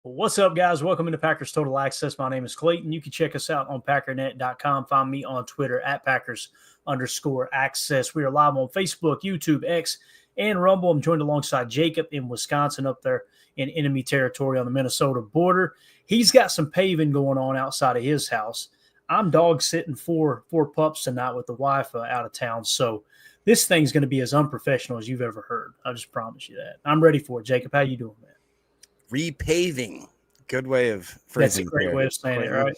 What's up, guys? Welcome into Packers Total Access. My name is Clayton. You can check us out on packernet.com. Find me on Twitter at Packers_access. We are live on Facebook, YouTube, X, and Rumble. I'm joined alongside Jacob in Wisconsin up there in enemy territory on the Minnesota border. He's got some paving going on outside of his house. I'm dog sitting four pups tonight with the wife out of town. So this thing's going to be as unprofessional as you've ever heard. I just promise you that. I'm ready for it. Jacob, how you doing, man? Repaving. Good way of phrasing. That's a great way of saying it, right?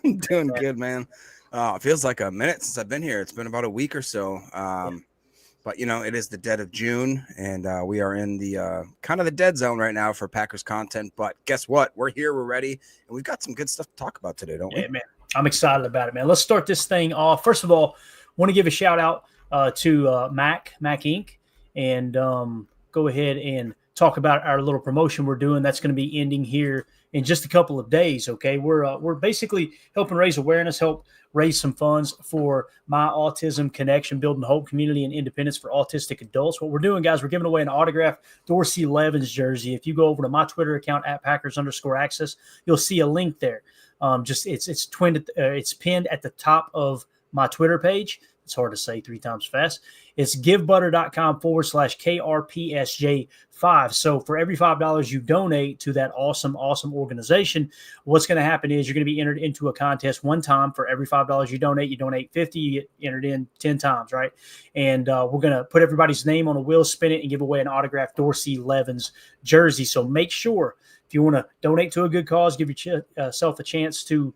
I'm doing good, man. It feels like a minute since I've been here. It's been about a week or so. But, it is the dead of June, and we are in the kind of the dead zone right now for Packers content. But guess what? We're here. We're ready. And we've got some good stuff to talk about today, don't we? Yeah, man. I'm excited about it, man. Let's start this thing off. First of all, want to give a shout out to Mac Inc. And go ahead and talk about our little promotion we're doing. That's going to be ending here in just a couple of days. Okay, we're basically helping raise awareness, help raise some funds for My Autism Connection, building hope, community, and independence for autistic adults. What we're doing, guys, we're giving away an autographed Dorsey Levens jersey. If you go over to my Twitter account at Packers_access, you'll see a link there. It's pinned at the top of my Twitter page. It's hard to say three times fast. It's givebutter.com/KRPSJ5. So for every $5 you donate to that awesome organization, what's going to happen is you're going to be entered into a contest one time. For every $5 you donate 50, you get entered in 10 times, right? And we're going to put everybody's name on a wheel, spin it, and give away an autographed Dorsey Levens jersey. So make sure, if you want to donate to a good cause, give yourself a chance to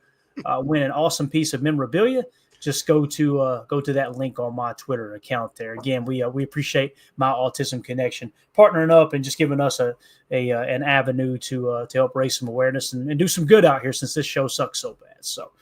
win an awesome piece of memorabilia, just go to that link on my Twitter account there. Again, we appreciate My Autism Connection partnering up and just giving us an avenue to help raise some awareness and do some good out here, since this show sucks so bad. So,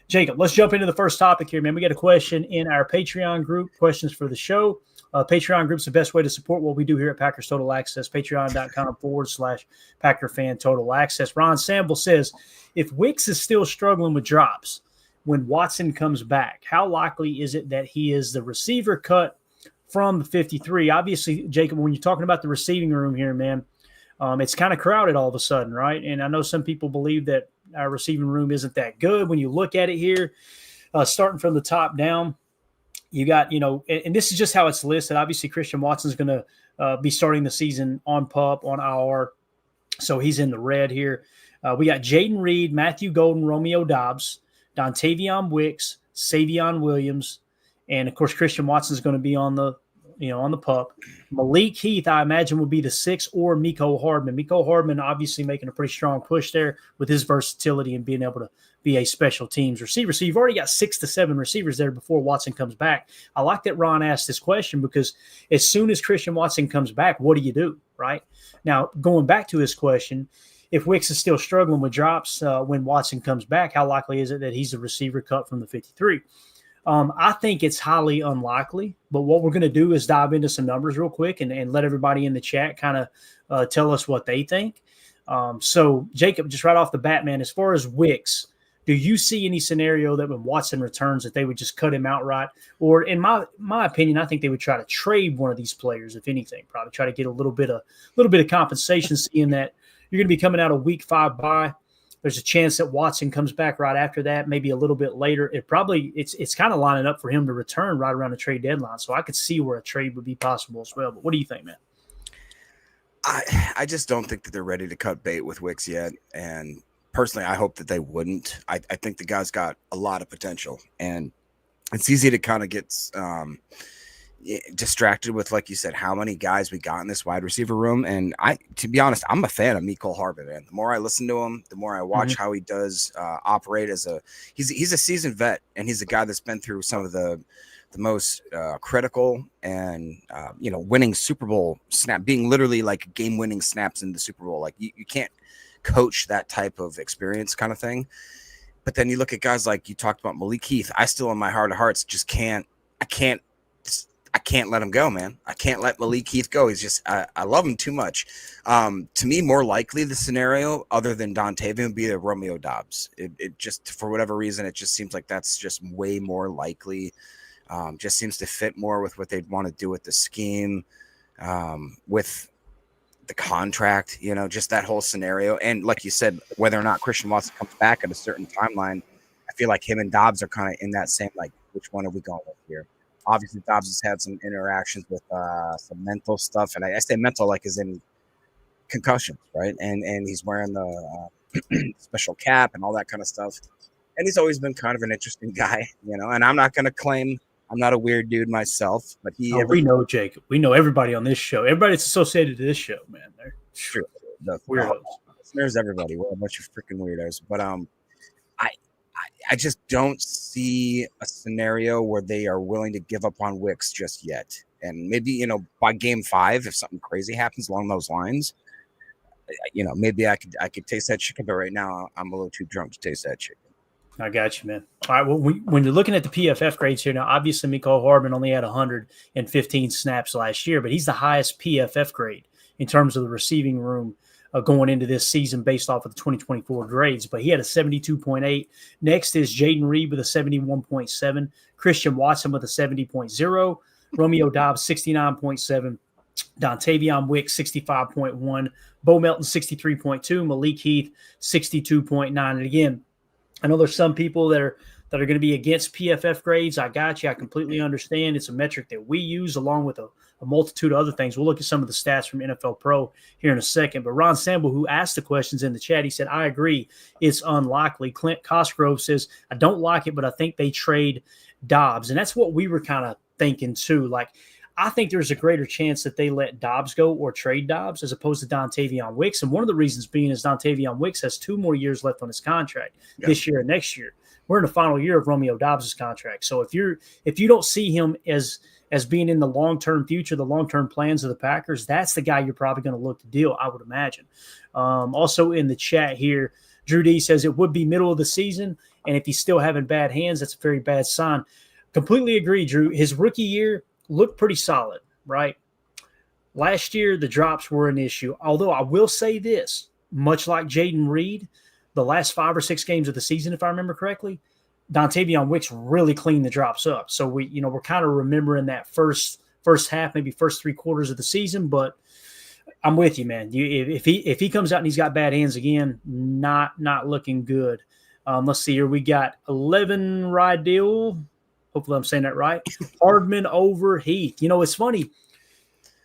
Jacob, let's jump into the first topic here, man. We got a question in our Patreon group, questions for the show. Patreon group's the best way to support what we do here at Packers Total Access, patreon.com/Packer Fan Total Access. Ron Sample says, if Wicks is still struggling with drops when Watson comes back, how likely is it that he is the receiver cut from the 53? Obviously, Jacob, when you're talking about the receiving room here, man, it's kind of crowded all of a sudden, right? And I know some people believe that our receiving room isn't that good. When you look at it here, starting from the top down, you got, and this is just how it's listed. Obviously, Christian Watson's going to be starting the season on PUP, on IR, so he's in the red here. We got Jaden Reed, Matthew Golden, Romeo Doubs, Dontavion Wicks, Savion Williams, and of course Christian Watson is going to be on the PUP. Malik Heath, I imagine, will be the 6, or Mecole Hardman. Mecole Hardman obviously making a pretty strong push there with his versatility and being able to be a special teams receiver. So you've already got 6 to 7 receivers there before Watson comes back. I like that Ron asked this question, because as soon as Christian Watson comes back, what do you do, right? Now, going back to his question, if Wicks is still struggling with drops when Watson comes back, how likely is it that he's a receiver cut from the 53? I think it's highly unlikely, but what we're going to do is dive into some numbers real quick and let everybody in the chat kind of tell us what they think. So, Jacob, just right off the bat, man, as far as Wicks, do you see any scenario that when Watson returns that they would just cut him outright? Or in my opinion, I think they would try to trade one of these players, if anything, probably try to get a little bit of compensation, seeing that you're going to be coming out of week 5 bye. There's a chance that Watson comes back right after that, maybe a little bit later. It's kind of lining up for him to return right around the trade deadline. So I could see where a trade would be possible as well. But what do you think, man? I just don't think that they're ready to cut bait with Wicks yet. And personally, I hope that they wouldn't. I think the guy's got a lot of potential. And it's easy to kind of get distracted with, like you said, how many guys we got in this wide receiver room. And to be honest, I'm a fan of Mecole Hardman, man. The more I listen to him, the more I watch how he does operate he's a seasoned vet, and he's a guy that's been through some of the most critical and winning Super Bowl snap, being literally like game-winning snaps in the Super Bowl. Like you can't coach that type of experience kind of thing. But then you look at guys like you talked about, Malik Heath. I still, in my heart of hearts, just can't let him go, man. I can't let Malik Heath go. He's just, I love him too much. To me, more likely the scenario, other than Dontavion, would be the Romeo Doubs. It just, for whatever reason, it just seems like that's just way more likely. Just seems to fit more with what they'd want to do with the scheme. With the contract, just that whole scenario. And like you said, whether or not Christian Watson comes back at a certain timeline, I feel like him and Dobbs are kind of in that same, like, which one are we going with here? Obviously, Dobbs has had some interactions with some mental stuff. And I say mental like as in concussions, right? And he's wearing the special cap and all that kind of stuff. And he's always been kind of an interesting guy, and I'm not going to claim I'm not a weird dude myself, but we know Jacob. We know everybody on this show. Everybody that's associated to this show, man. They're true. The weirdos. Listeners, everybody. We're a bunch of freaking weirdos. But I just don't see a scenario where they are willing to give up on Wicks just yet. And maybe, by game 5, if something crazy happens along those lines, maybe I could taste that chicken. But right now, I'm a little too drunk to taste that chicken. I got you, man. All right. Well, when you're looking at the PFF grades here now, obviously Mecole Hardman only had 115 snaps last year, but he's the highest PFF grade in terms of the receiving room going into this season based off of the 2024 grades. But he had a 72.8. Next is Jaden Reed with a 71.7. Christian Watson with a 70.0. Romeo Dobbs, 69.7. Dontavion Wicks, 65.1. Bo Melton, 63.2. Malik Heath, 62.9. And again, I know there's some people that are going to be against PFF grades. I got you. I completely understand. It's a metric that we use along with a multitude of other things. We'll look at some of the stats from NFL Pro here in a second. But Ron Sample, who asked the questions in the chat, he said, I agree. It's unlikely. Clint Cosgrove says, I don't like it, but I think they trade Dobbs. And that's what we were kind of thinking too. Like, I think there's a greater chance that they let Dobbs go or trade Dobbs as opposed to Dontavion Wicks. And one of the reasons being is Dontavion Wicks has 2 more years left on his contract this year and next year. We're in the final year of Romeo Dobbs' contract. So if you don't see him as being in the long-term future, the long-term plans of the Packers, that's the guy you're probably going to look to deal, I would imagine. Also in the chat here, Drew D says it would be middle of the season, and if he's still having bad hands, that's a very bad sign. Completely agree, Drew. His rookie year looked pretty solid, right? Last year, the drops were an issue. Although I will say this, much like Jaden Reed, the last 5 or 6 games of the season, if I remember correctly, Dontavion Wicks really cleaned the drops up. So we're kind of remembering that first half, maybe first 3 quarters of the season. But I'm with you, man. If he comes out and he's got bad hands again, not looking good. Let's see here. We got 11 Rydell. Hopefully I'm saying that right. Hardman over Heath. It's funny.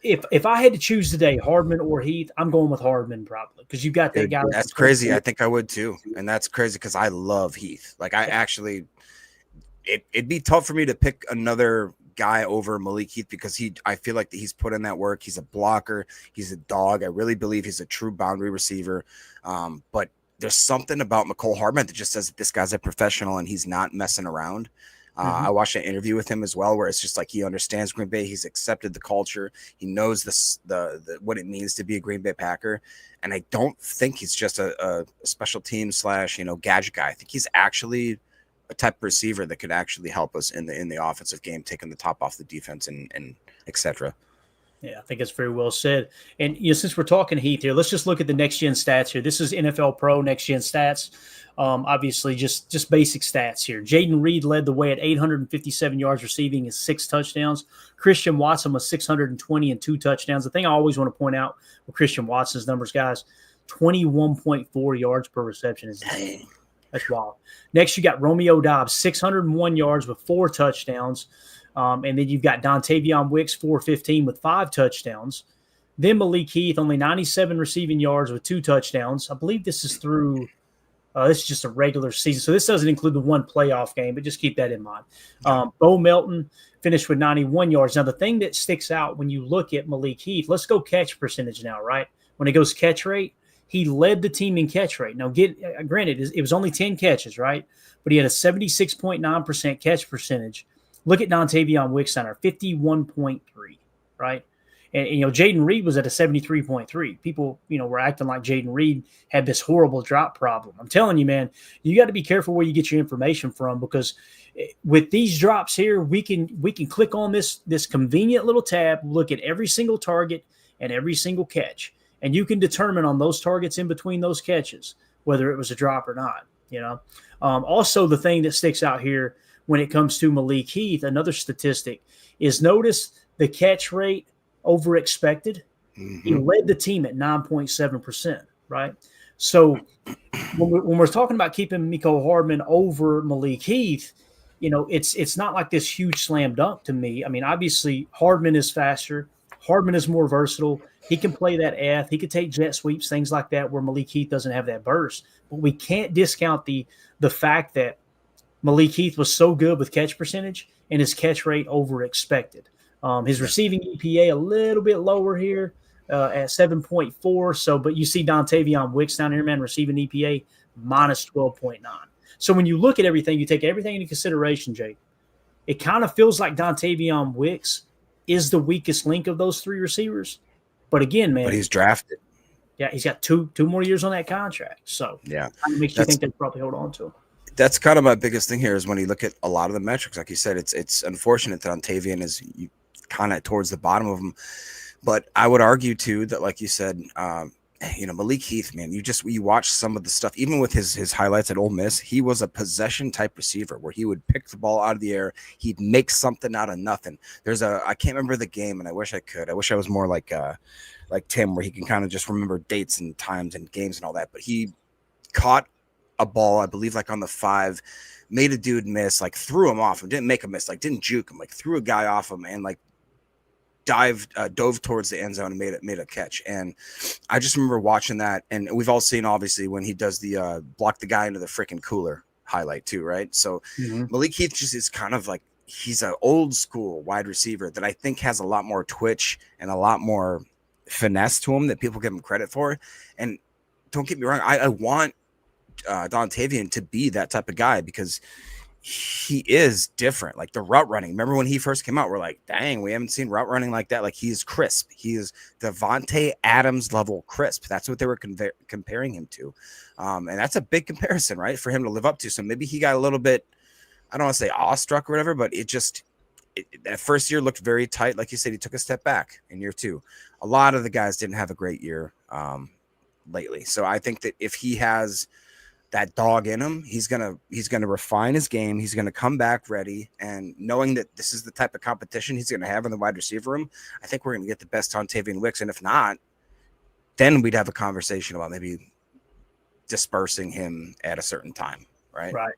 If I had to choose today, Hardman or Heath, I'm going with Hardman probably because you got that guy. That's crazy. I think I would too. And that's crazy because I love Heath. Like I actually it'd be tough for me to pick another guy over Malik Heath because I feel like he's put in that work. He's a blocker. He's a dog. I really believe he's a true boundary receiver. But there's something about Mecole Hardman that just says that this guy's a professional and he's not messing around. I watched an interview with him as well, where it's just like he understands Green Bay. He's accepted the culture. He knows the what it means to be a Green Bay Packer. And I don't think he's just a special team / gadget guy. I think he's actually a type of receiver that could actually help us in the offensive game, taking the top off the defense and et cetera. Yeah, I think it's very well said. And since we're talking Heath here, let's just look at the next gen stats here. This is NFL Pro next gen stats. Obviously, just basic stats here. Jaden Reed led the way at 857 yards receiving and 6 touchdowns. Christian Watson was 620 and 2 touchdowns. The thing I always want to point out with Christian Watson's numbers, guys, 21.4 yards per reception is insane. That's wild. Next, you got Romeo Dobbs, 601 yards with 4 touchdowns. And then you've got Dontavion Wicks, 415 with 5 touchdowns. Then Malik Heath, only 97 receiving yards with 2 touchdowns. I believe this is through this is just a regular season. So this doesn't include the 1 playoff game, but just keep that in mind. Bo Melton finished with 91 yards. Now, the thing that sticks out when you look at Malik Heath, let's go catch percentage now, right? When it goes catch rate, he led the team in catch rate. Now, granted, it was only 10 catches, right? But he had a 76.9% catch percentage. Look at Dontavion Wicks on our 51.3, right? And Jaden Reed was at a 73.3. People, were acting like Jaden Reed had this horrible drop problem. I'm telling you, man, you got to be careful where you get your information from because with these drops here, we can click on this convenient little tab, look at every single target and every single catch, and you can determine on those targets in between those catches whether it was a drop or not. Also, the thing that sticks out here when it comes to Malik Heath, another statistic is notice the catch rate over expected. He led the team at 9.7%, right? So when we're talking about keeping Miko Hardman over Malik Heath, it's not like this huge slam dunk to me. I mean, obviously Hardman is faster. Hardman is more versatile. He can play that F. He could take jet sweeps, things like that, where Malik Heath doesn't have that burst. But we can't discount the fact that Malik Heath was so good with catch percentage and his catch rate over expected. His receiving EPA a little bit lower here at 7.4. So, but you see Dontavion Wicks down here, man, receiving EPA minus 12.9. So when you look at everything, you take everything into consideration, Jay, it kind of feels like Dontavion Wicks is the weakest link of those three receivers. But again, man. But he's drafted. Yeah, he's got two more years on that contract. So yeah, it makes you think they'll probably hold on to him. That's kind of my biggest thing here is when you look at a lot of the metrics, like you said, it's unfortunate that Dontavion is kind of towards the bottom of them. But I would argue too that, like you said, Malik Heath, man, you watch some of the stuff, even with his highlights at Ole Miss, he was a possession type receiver where he would pick the ball out of the air. He'd make something out of nothing. I can't remember the game, and I wish I could. I wish I was more like Tim, where he can kind of just remember dates and times and games and all that. But he caught a ball, I believe, like on the 5, made a dude miss, like threw him off him, didn't make a miss, like didn't juke him, like threw a guy off him and like dove towards the end zone and made a catch. And I just remember watching that, and we've all seen obviously when he does the block the guy into the freaking cooler highlight too, right? So Malik Heath just is kind of like, he's an old school wide receiver that I think has a lot more twitch and a lot more finesse to him that people give him credit for. And don't get me wrong, I want Dontavion to be that type of guy because he is different. Like the route running, remember when he first came out, we're like, dang, we haven't seen route running like that. Like he's crisp. He is Devontae Adams level crisp. That's what they were comparing him to, and that's a big comparison, right, for him to live up to. So maybe he got a little bit, I don't want to say awestruck or whatever, but that first year looked very tight. Like you said, he took a step back in year 2. A lot of the guys didn't have a great year lately. So I think that if he has that dog in him, he's gonna refine his game. He's gonna come back ready, and knowing that this is the type of competition he's gonna have in the wide receiver room, I think we're gonna get the best Dontavion Wicks. And if not, then we'd have a conversation about maybe dispersing him at a certain time, right? Right.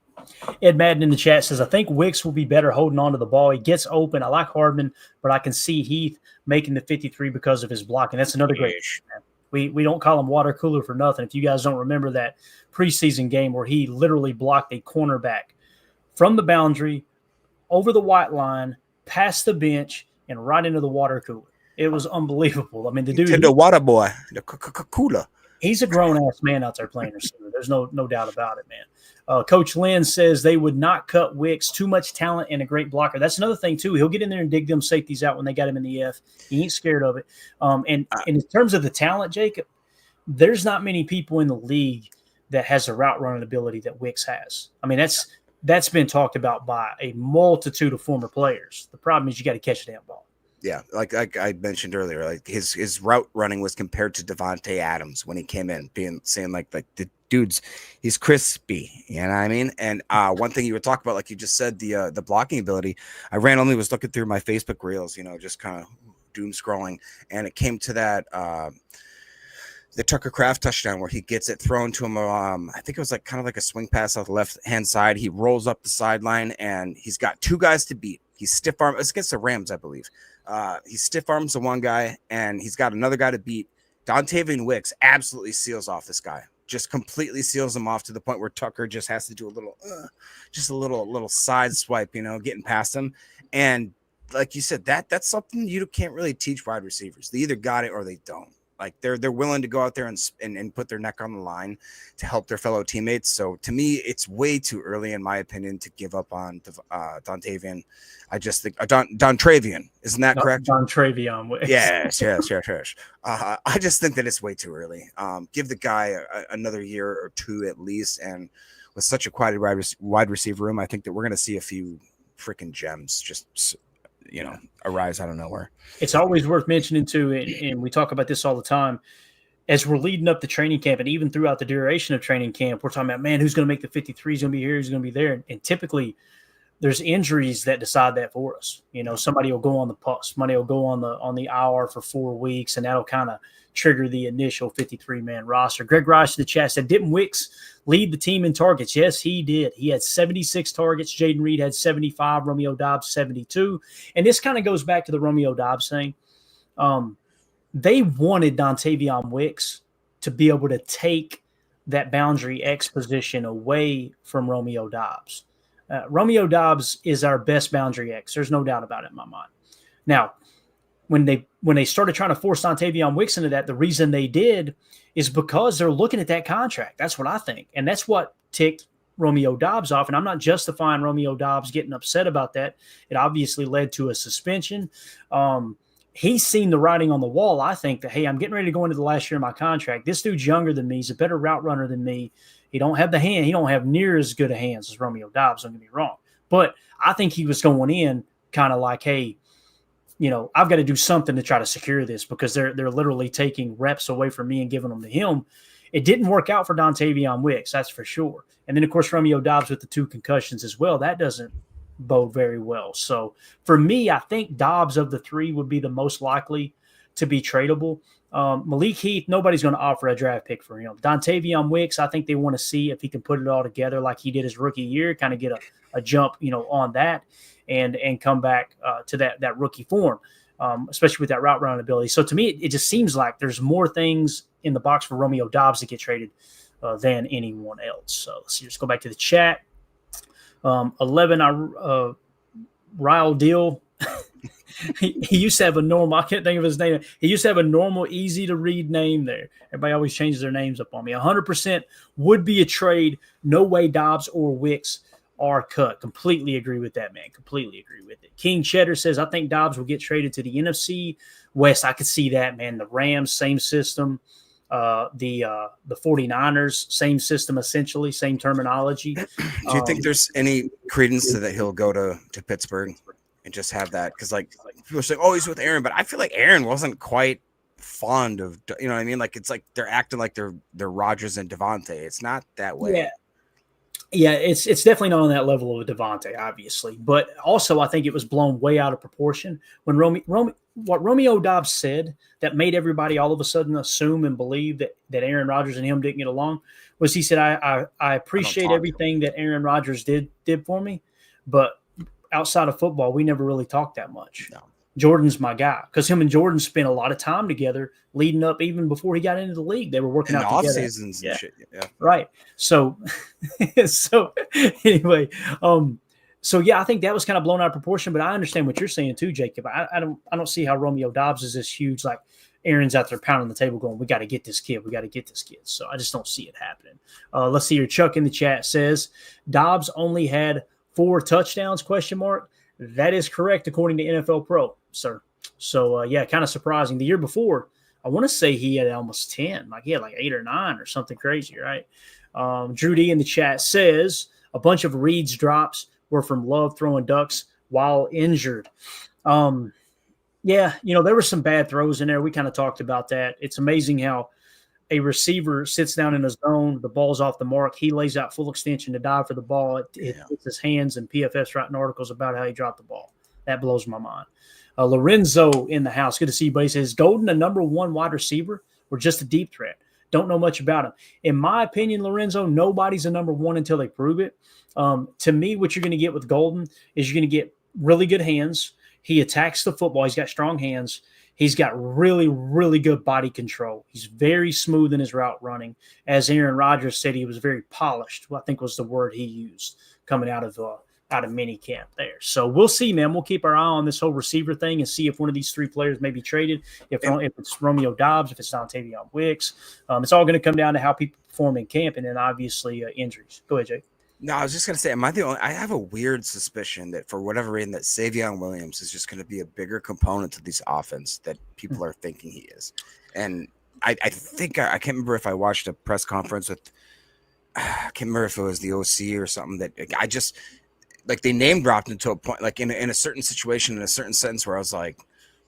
Ed Madden in the chat says, I think Wicks will be better holding on to the ball. He gets open. I like Hardman, but I can see Heath making the 53 because of his blocking. That's another great issue, man. We don't call him water cooler for nothing. If you guys don't remember that preseason game where he literally blocked a cornerback from the boundary, over the white line, past the bench, and right into the water cooler. It was unbelievable. I mean, the dude, the water boy, the cooler. He's a grown-ass man out there playing receiver. There's no doubt about it, man. Coach Lynn says they would not cut Wicks. Too much talent and a great blocker. That's another thing, too. He'll get in there and dig them safeties out when they got him in the F. He ain't scared of it. And in terms of the talent, Jacob, there's not many people in the league that has a route running ability that Wicks has. I mean, that's been talked about by a multitude of former players. The problem is you got to catch the damn ball. Yeah, like I mentioned earlier, like his route running was compared to Devontae Adams when he came in, saying like the dude's, he's crispy, you know what I mean? And one thing you would talk about, like you just said, the blocking ability. I randomly was looking through my Facebook reels, just kind of doom scrolling, and it came to that the Tucker Kraft touchdown where he gets it thrown to him. I think it was like kind of like a swing pass off the left hand side. He rolls up the sideline and he's got 2 guys to beat. He's stiff arm. It's against the Rams, I believe. He stiff arms the one guy, and he's got another guy to beat. Dontavion Wicks absolutely seals off this guy. Just completely seals him off to the point where Tucker just has to do a little side swipe, getting past him. And like you said, that's something you can't really teach wide receivers. They either got it or they don't. Like they're willing to go out there and put their neck on the line to help their fellow teammates. So to me, it's way too early, in my opinion, to give up on Dontavion. I just think Dontravion, isn't that correct? Dontravion. Yes. I just think that it's way too early. Give the guy another year or 2 at least, and with such a quiet wide receiver room, I think that we're going to see a few freaking gems just arise out of nowhere. It's always worth mentioning too, and we talk about this all the time, as we're leading up to training camp, and even throughout the duration of training camp, we're talking about, man, who's going to make the 53? He's going to be here, he's going to be there. And typically there's injuries that decide that for us. Somebody will go on the PUS, somebody will go on the IR for 4 weeks, and that'll kind of trigger the initial 53-man roster. Greg Rice in the chat said, didn't Wicks lead the team in targets? Yes, he did. He had 76 targets. Jaden Reed had 75. Romeo Doubs 72. And this kind of goes back to the Romeo Doubs thing. They wanted Dontavion Wicks to be able to take that boundary X position away from Romeo Doubs. Romeo Doubs is our best boundary X. There's no doubt about it in my mind. Now, when they started trying to force Dontavion Wicks into that, the reason they did is because they're looking at that contract. That's what I think. And that's what ticked Romeo Doubs off. And I'm not justifying Romeo Doubs getting upset about that. It obviously led to a suspension. He's seen the writing on the wall, I think, that, hey, I'm getting ready to go into the last year of my contract. This dude's younger than me. He's a better route runner than me. He don't have the hand. He don't have near as good a hands as Romeo Doubs, don't get me wrong. But I think he was going in kind of like, hey, I've got to do something to try to secure this because they're literally taking reps away from me and giving them to him. It didn't work out for Dontavion Wicks, that's for sure. And then, of course, Romeo Doubs with the 2 concussions as well. That doesn't bode very well. So for me, I think Doubs of the 3 would be the most likely to be tradable. Malik Heath, nobody's going to offer a draft pick for him. Dontavion Wicks, I think they want to see if he can put it all together like he did his rookie year, kind of get a jump, on that and come back to that rookie form, especially with that route running ability. So to me, it just seems like there's more things in the box for Romeo Doubs to get traded than anyone else. So let's see, let's go back to the chat. 11, Ryle Deal. He used to have a normal, I can't think of his name. He used to have a normal, easy to read name there. Everybody always changes their names up on me. 100% would be a trade. No way Doubs or Wicks are cut. Completely agree with that, man. Completely agree with it. King Cheddar says, I think Doubs will get traded to the NFC West. I could see that, man. The Rams, same system. The 49ers, same system, essentially, same terminology. Do you think there's any credence to that he'll go to Pittsburgh and just have that? Because like people say, oh, he's with Aaron, but I feel like Aaron wasn't quite fond of, you know what I mean? Like it's like they're acting like they're Rodgers and Devontae. It's not that way. Yeah, it's definitely not on that level of a Devontae, obviously. But also, I think it was blown way out of proportion when what Romeo Doubs said that made everybody all of a sudden assume and believe that Aaron Rodgers and him didn't get along was he said, I appreciate everything that Aaron Rodgers did for me, but outside of football, we never really talked that much. No. Jordan's my guy because him and Jordan spent a lot of time together leading up even before he got into the league. They were working out off together. Seasons and shit. Yeah. Right. So anyway, so yeah, I think that was kind of blown out of proportion, but I understand what you're saying too, Jacob. I don't see how Romeo Doubs is this huge, like Aaron's out there pounding the table going, we got to get this kid. We got to get this kid. So I just don't see it happening. Let's see here. Chuck in the chat says Doubs only had 4 touchdowns, ? That is correct, according to NFL Pro, sir. So, yeah, kind of surprising. The year before, I want to say he had almost 10. Like he had like 8 or 9 or something crazy, right? Drew D in the chat says a bunch of Reed's drops were from Love throwing ducks while injured. Yeah, there were some bad throws in there. We kind of talked about that. It's amazing how a receiver sits down in a zone, the ball's off the mark, he lays out full extension to dive for the ball. It hits his hands, and PFF's writing articles about how he dropped the ball. That blows my mind. Lorenzo in the house. Good to see you, buddy. Says, Golden a number 1 wide receiver or just a deep threat? Don't know much about him. In my opinion, Lorenzo, nobody's a number 1 until they prove it. To me, what you're going to get with Golden is you're going to get really good hands. He attacks the football. He's got strong hands. He's got really, really good body control. He's very smooth in his route running. As Aaron Rodgers said, he was very polished, I think was the word he used coming out of mini camp there. So we'll see, man. We'll keep our eye on this whole receiver thing and see if one of these 3 players may be traded. If it's Romeo Doubs, if it's Dontavion Wicks. It's all going to come down to how people perform in camp and then obviously injuries. Go ahead, Jake. No, I was just going to say, I have a weird suspicion that for whatever reason that Savion Williams is just going to be a bigger component to this offense that people are thinking he is. And I think, I can't remember if I watched a press conference with, I can't remember if it was the OC or something that I just, like they name dropped him to a point, like in a certain situation, in a certain sentence where I was like,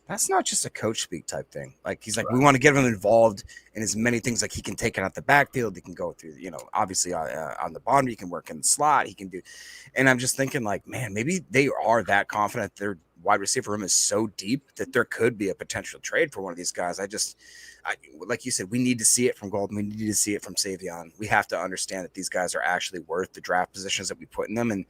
That's not just a coach speak type thing. Like he's like, Right. we want to get him involved in as many things. Like he can take it out the backfield. He can go through, obviously on the bottom. He can work in the slot. He can do. And I'm just thinking, like, man, maybe they are that confident their wide receiver room is so deep that there could be a potential trade for one of these guys. Like you said, we need to see it from Golden. We need to see it from Savion. We have to understand that these guys are actually worth the draft positions that we put in them. And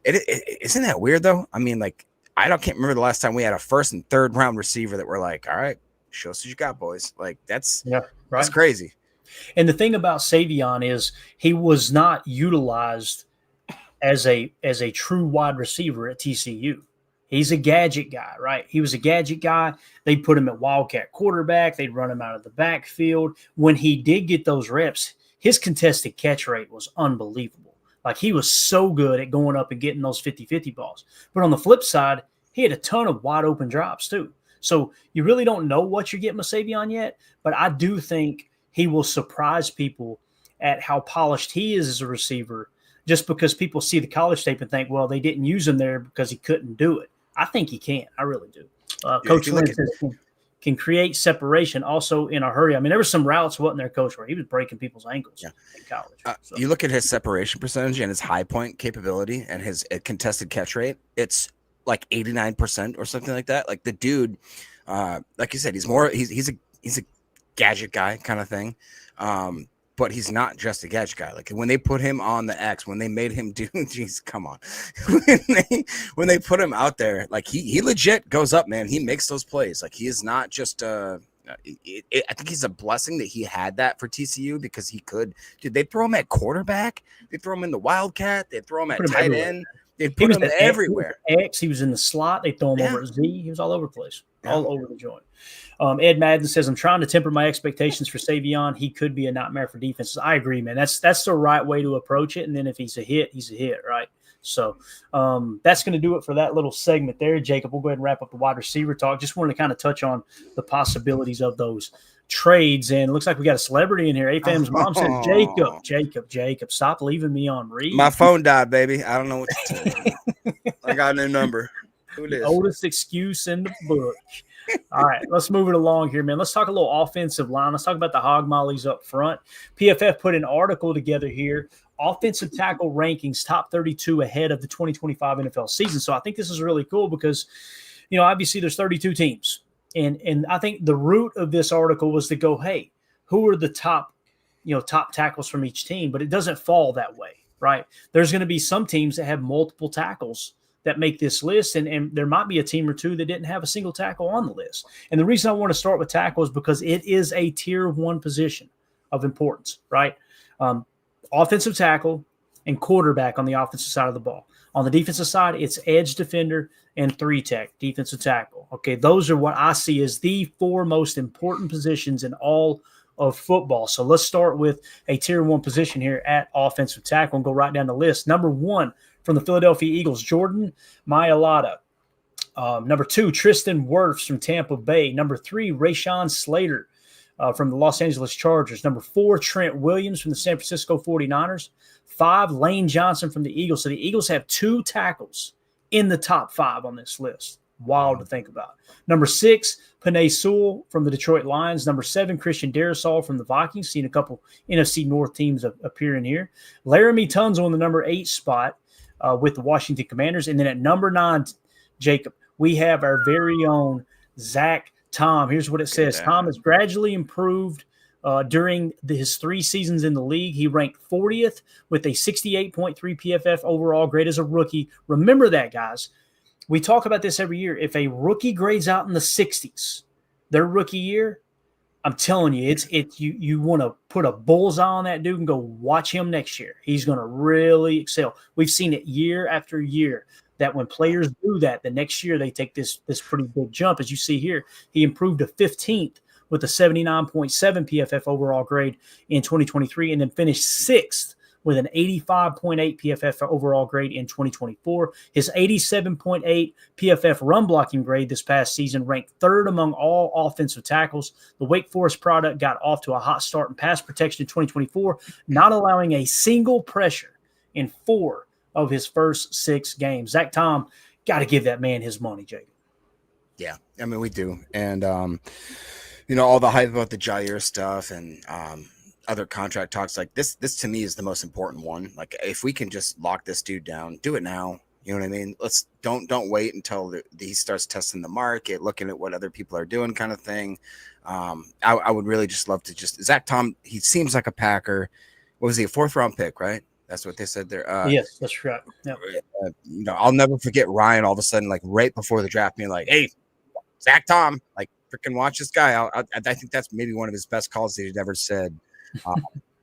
isn't that weird though? I mean, like, can't remember the last time we had a first and third round receiver that we're like, all right, show us what you got, boys. Like that's crazy. And the thing about Savion is he was not utilized as a true wide receiver at TCU. He's a gadget guy, right? He was a gadget guy. They'd put him at Wildcat quarterback. They'd run him out of the backfield. When he did get those reps, his contested catch rate was unbelievable. Like he was so good at going up and getting those 50-50 balls. But on the flip side, he had a ton of wide open drops too. So you really don't know what you're getting with Savion yet, but I do think he will surprise people at how polished he is as a receiver just because people see the college tape and think, well, they didn't use him there because he couldn't do it. I think he can. I really do. Coach Lynn can create separation also in a hurry. I mean, there were some routes wasn't there, Coach, where he was breaking people's ankles in college. You look at his separation percentage and his high point capability and his contested catch rate, it's like 89% or something like that. Like the dude, like you said, he's a gadget guy kind of thing. But he's not just a gadget guy. Like when they put him on the X, when they made him do, geez, come on. when they put him out there, like he legit goes up, man. He makes those plays. Like he is not just I think he's a blessing that he had that for TCU because he could. Dude, they throw him at quarterback. They throw him in the Wildcat. They throw him at tight end. They put him everywhere. He was in the slot. They throw him over at Z. He was all over the place, all over the joint. Ed Madden says, I'm trying to temper my expectations for Savion. He could be a nightmare for defenses. I agree, man. That's the right way to approach it. And then if he's a hit, right? So that's going to do it for that little segment there, Jacob. We'll go ahead and wrap up the wide receiver talk. Just wanted to kind of touch on the possibilities of those trades. And it looks like we got a celebrity in here. AFAM's mom said, Jacob, stop leaving me on read. My phone died, baby. I don't know what to tell you. I got a new number. Who it is? Oldest excuse in the book. All right, let's move it along here, man. Let's talk a little offensive line. Let's talk about the hog mollies up front. PFF put an article together here, offensive tackle rankings, top 32 ahead of the 2025 NFL season. So I think this is really cool because, obviously there's 32 teams. And I think the root of this article was to go, hey, who are the top tackles from each team? But it doesn't fall that way, right? There's going to be some teams that have multiple tackles that make this list, and there might be a team or two that didn't have a single tackle on the list. And the reason I want to start with tackle is because it is a tier 1 position of importance, right? Offensive tackle and quarterback on the offensive side of the ball. On the defensive side, it's edge defender and 3-tech, defensive tackle. Okay, those are what I see as the 4 most important positions in all of football. So let's start with a tier 1 position here at offensive tackle and go right down the list. Number 1, from the Philadelphia Eagles, Jordan Mailata. Number 2, Tristan Wirfs from Tampa Bay. Number 3, Rashawn Slater from the Los Angeles Chargers. Number 4, Trent Williams from the San Francisco 49ers. 5, Lane Johnson from the Eagles. So the Eagles have 2 tackles in the top 5 on this list. Wild to think about. Number 6, Penei Sewell from the Detroit Lions. Number 7, Christian Darrisaw from the Vikings. Seen a couple NFC North teams appear in here. Laramie Tunzel in the number 8 spot. With the Washington Commanders. And then at number 9, Jacob, we have our very own Zach Tom. Here's what it says. Tom has gradually improved during his 3 seasons in the league. He ranked 40th with a 68.3 PFF overall grade as a rookie. Remember that, guys. We talk about this every year. If a rookie grades out in the 60s, their rookie year, I'm telling you, you want to put a bullseye on that dude and go watch him next year. He's going to really excel. We've seen it year after year that when players do that, the next year they take this pretty big jump. As you see here, he improved to 15th with a 79.7 PFF overall grade in 2023 and then finished 6th with an 85.8 PFF overall grade in 2024. His 87.8 PFF run blocking grade this past season ranked 3rd among all offensive tackles. The Wake Forest product got off to a hot start in pass protection in 2024, not allowing a single pressure in 4 of his first 6 games. Zach Tom, got to give that man his money, Jacob. Yeah, I mean, we do. And, all the hype about the Jaire stuff and other contract talks, like this to me is the most important one. Like, if we can just lock this dude down, do it now. You know what I mean? Let's don't wait until he starts testing the market, looking at what other people are doing, kind of thing. I would really just love to Zach Tom. He seems like a Packer. What was he, a 4th-round pick, right? That's what they said there. Yes, that's right. Yep. I'll never forget Ryan all of a sudden, like right before the draft, being like, "Hey, Zach Tom, like freaking watch this guy." I think that's maybe one of his best calls that he'd ever said.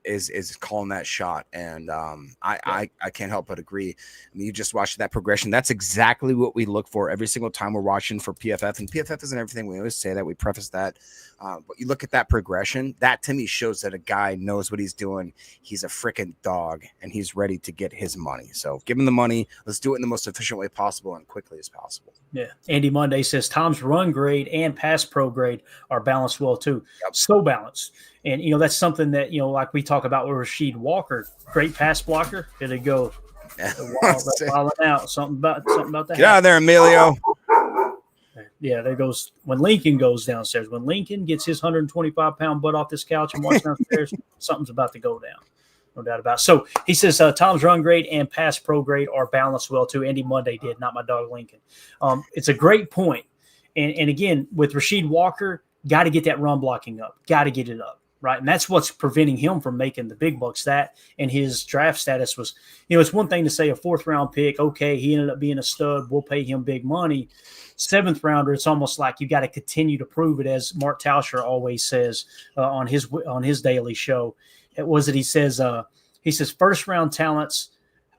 Is calling that shot, and I can't help but agree. I mean, you just watch that progression. That's exactly what we look for every single time we're watching for PFF, and PFF isn't everything. We always say that, we preface that, but you look at that progression, that to me shows that a guy knows what he's doing. He's a freaking dog, and he's ready to get his money. So give him the money. Let's do it in the most efficient way possible and quickly as possible. Yeah. Andy Monday says Tom's run grade and pass pro grade are balanced well too. Yep. So balanced. And, that's something that, like we talk about with Rasheed Walker, great pass blocker. Here they go. Wilding out. Something about that. Get out of there, Emilio. Yeah, there goes when Lincoln goes downstairs. When Lincoln gets his 125-pound butt off this couch and walks downstairs, something's about to go down. No doubt about it. So he says Tom's run grade and pass pro grade are balanced well too. Andy Monday did, not my dog Lincoln. It's a great point. And again, with Rasheed Walker, got to get that run blocking up. Got to get it up. Right. And that's what's preventing him from making the big bucks. That and his draft status was, it's one thing to say a 4th-round pick. Okay, he ended up being a stud. We'll pay him big money. 7th rounder, it's almost like you got to continue to prove it, as Mark Tauscher always says on his daily show. He says 1st-round talents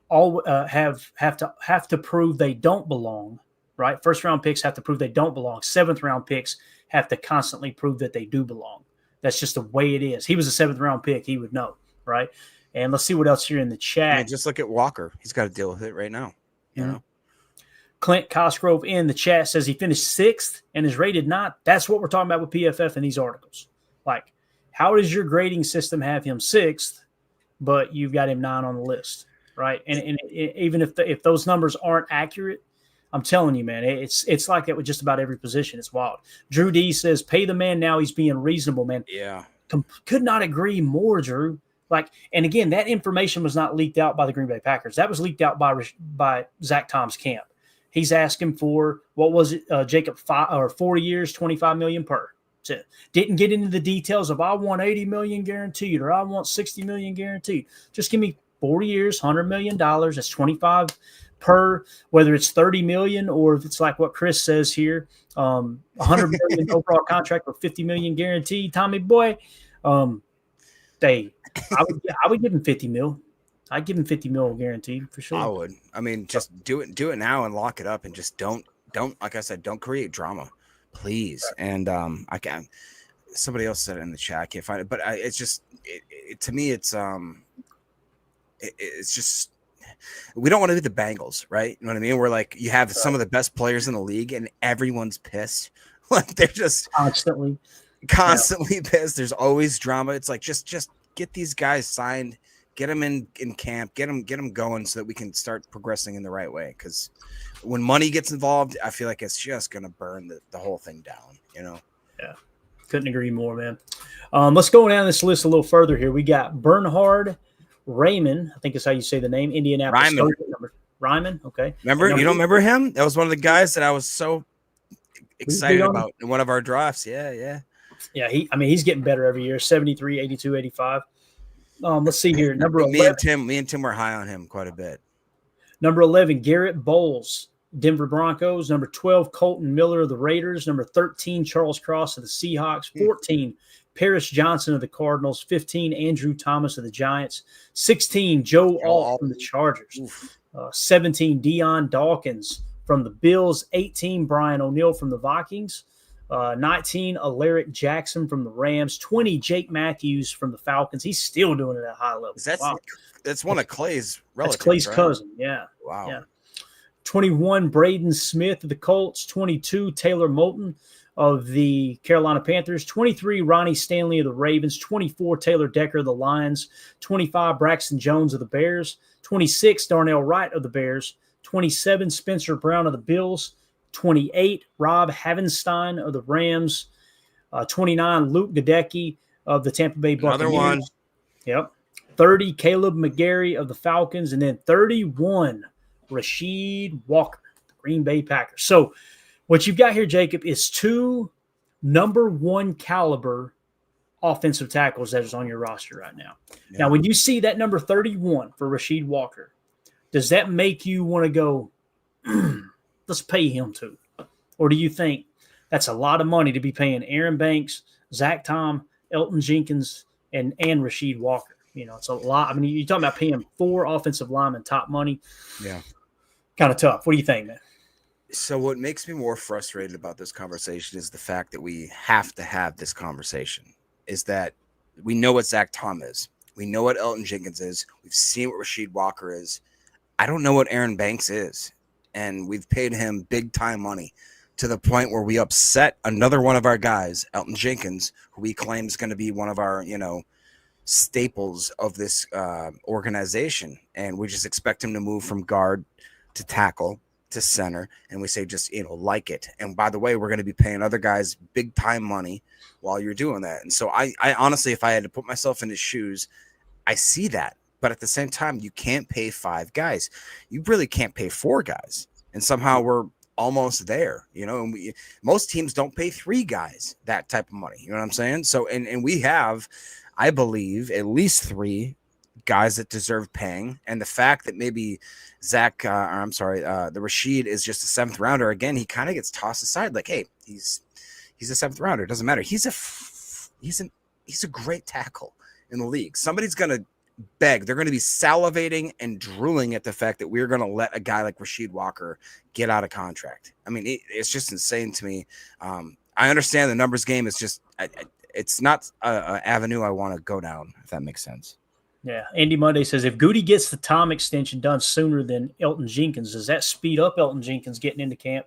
all have to prove they don't belong. Right. 1st-round picks have to prove they don't belong. 7th-round picks have to constantly prove that they do belong. That's just the way it is. He was a 7th-round pick. He would know, right? And let's see what else here in the chat. Yeah, just look at Walker. He's got to deal with it right now. You know. Clint Cosgrove in the chat says he finished 6th and is rated 9th. That's what we're talking about with PFF in these articles. Like, how does your grading system have him 6th, but you've got him 9 on the list, right? And even if those numbers aren't accurate, I'm telling you, man, it's like that with just about every position. It's wild. Drew D says, pay the man now. He's being reasonable, man. Yeah. Could not agree more, Drew. Like, and again, that information was not leaked out by the Green Bay Packers. That was leaked out by Zach Tom's camp. He's asking for, what was it, Jacob, 4 years, $25 million per. So didn't get into the details of I want $80 million guaranteed or I want $60 million guaranteed. Just give me 4 years, $100 million. That's 25 per, whether it's 30 million or if it's like what Chris says here, 100 million overall contract with 50 million guaranteed. Tommy boy, I would give him 50 mil. I'd give him 50 mil guaranteed for sure. I would. I mean, just do it now and lock it up and just don't like I said, don't create drama, please. Right. And somebody else said it in the chat. I can't find it, but it's just to me it's just. We don't want to be the Bengals, right? You know what I mean? We're like, you have some of the best players in the league and everyone's pissed. Like they're just constantly pissed. There's always drama. It's like, just get these guys signed, get them in camp, get them going so that we can start progressing in the right way. Because when money gets involved, I feel like it's just going to burn the whole thing down, Yeah. Couldn't agree more, man. Let's go down this list a little further here. We got Bernhard Raymond, I think is how you say the name, Indianapolis. Ryman, okay. Remember? You don't remember him? That was one of the guys that I was so excited about in one of our drafts. Yeah. Yeah, he's getting better every year. 73, 82, 85. Let's see here. Number 11. Me and Tim were high on him quite a bit. Number 11, Garrett Bowles, Denver Broncos. Number 12, Colton Miller of the Raiders. Number 13, Charles Cross of the Seahawks. 14, Paris Johnson of the Cardinals. 15, Andrew Thomas of the Giants. 16, Joe Alt from the Chargers. 17, Deion Dawkins from the Bills. 18, Brian O'Neill from the Vikings. 19, Alaric Jackson from the Rams. 20, Jake Matthews from the Falcons. He's still doing it at a high level. That's one of Clay's relatives. That's Clay's right? cousin, yeah. Wow. Yeah. 21, Braden Smith of the Colts. 22, Taylor Moton of the Carolina Panthers. 23, Ronnie Stanley of the Ravens. 24, Taylor Decker of the Lions. 25, Braxton Jones of the Bears. 26, Darnell Wright of the Bears. 27, Spencer Brown of the Bills. 28, Rob Havenstein of the Rams. 29, Luke Gadecki of the Tampa Bay Buccaneers. Another one. Yep. 30, Caleb McGarry of the Falcons. And then 31, Rasheed Walker, the Green Bay Packers. So what you've got here, Jacob, is 2 number 1 caliber offensive tackles that is on your roster right now. Yeah. Now, when you see that number 31 for Rasheed Walker, does that make you want to go, let's pay him too? Or do you think that's a lot of money to be paying Aaron Banks, Zach Tom, Elton Jenkins, and Rasheed Walker? It's a lot. I mean, you're talking about paying 4 offensive linemen top money. Yeah. Kind of tough. What do you think, man? So what makes me more frustrated about this conversation is the fact that we have to have this conversation, is that we know what Zach Tom is. We know what Elton Jenkins is. We've seen what Rasheed Walker is. I don't know what Aaron Banks is. And we've paid him big time money to the point where we upset another one of our guys, Elton Jenkins, who we claim is going to be one of our, staples of this organization. And we just expect him to move from guard to tackle to center. And we say, just, like it. And by the way, we're going to be paying other guys big time money while you're doing that. And so I honestly, if I had to put myself in his shoes, I see that. But at the same time, you can't pay 5 guys. You really can't pay 4 guys. And somehow we're almost there, and most teams don't pay 3 guys that type of money. You know what I'm saying? So, and we have, I believe, at least 3 guys that deserve paying. And the fact that maybe the Rasheed is just a 7th rounder, again, he kind of gets tossed aside. Like, hey, he's a 7th rounder. It doesn't matter. He's a great tackle in the league. Somebody's going to beg. They're going to be salivating and drooling at the fact that we're going to let a guy like Rasheed Walker get out of contract. I mean, it's just insane to me. I understand the numbers game is just, it's not an avenue I want to go down, if that makes sense. Yeah. Andy Monday says, if Goody gets the Tom extension done sooner than Elton Jenkins, does that speed up Elton Jenkins getting into camp